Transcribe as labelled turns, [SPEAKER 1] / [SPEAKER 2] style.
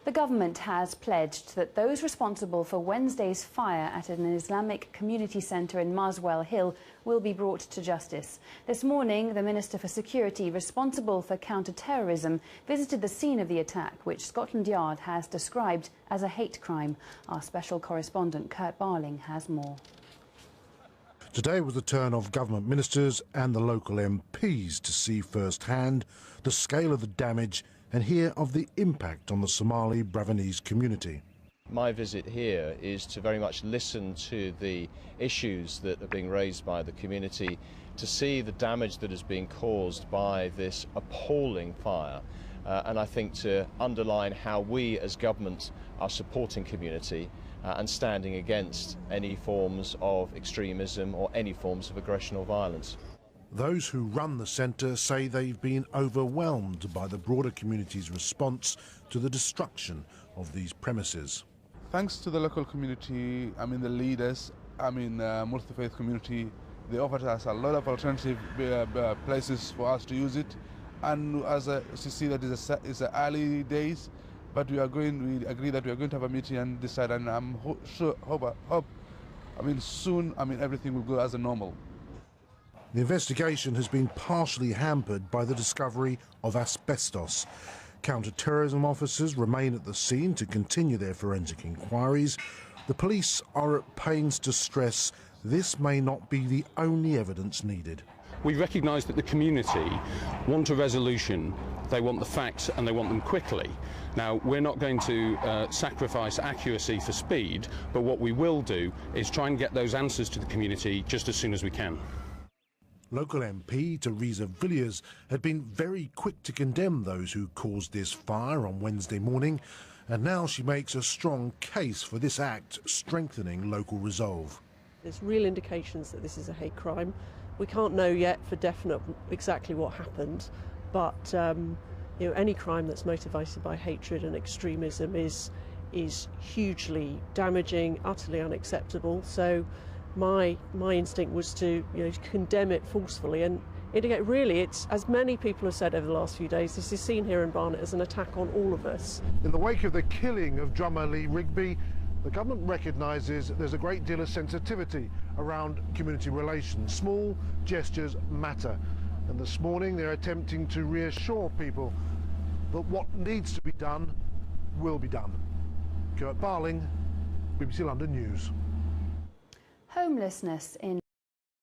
[SPEAKER 1] The government has pledged that those responsible for Wednesday's fire at an Islamic community centre in Muswell Hill will be brought to justice. This morning, the Minister for Security responsible for counter-terrorism visited the scene of the attack, which Scotland Yard has described as a hate crime. Our special correspondent Kurt Barling has more.
[SPEAKER 2] Today was the turn of government ministers and the local MPs to see firsthand the scale of the damage and hear of the impact on the Somali Bravanese community.
[SPEAKER 3] My visit here is to very much listen to the issues that are being raised by the community, to see the damage that is being caused by this appalling fire, and I think to underline how we as government are supporting community and standing against any forms of extremism or any forms of aggression or violence.
[SPEAKER 2] Those who run the centre say they've been overwhelmed by the broader community's response to the destruction of these premises.
[SPEAKER 4] Thanks to the local community, the leaders, multi-faith community, they offered us a lot of alternative places for us to use it. And as you see that it's the early days, but we agree that we are going to have a meeting and decide, and I'm soon everything will go as normal.
[SPEAKER 2] The investigation has been partially hampered by the discovery of asbestos. Counter-terrorism officers remain at the scene to continue their forensic inquiries. The police are at pains to stress this may not be the only evidence needed.
[SPEAKER 5] We recognise that the community want a resolution, they want the facts and they want them quickly. Now, we're not going to sacrifice accuracy for speed, but what we will do is try and get those answers to the community just as soon as we can.
[SPEAKER 2] Local MP Teresa Villiers had been very quick to condemn those who caused this fire on Wednesday morning, and now she makes a strong case for this act, strengthening local resolve.
[SPEAKER 6] There's real indications that this is a hate crime. We can't know yet for definite exactly what happened, but any crime that's motivated by hatred and extremism is hugely damaging, utterly unacceptable. So my instinct was to condemn it forcefully and indicate really it's, as many people have said over the last few days, this is seen here in Barnet as an attack on all of us.
[SPEAKER 2] In the wake of the killing of drummer Lee Rigby, the government recognises there's a great deal of sensitivity around community relations. Small gestures matter, and this morning they're attempting to reassure people that what needs to be done will be done. Kurt Barling, BBC London News.
[SPEAKER 1] Homelessness in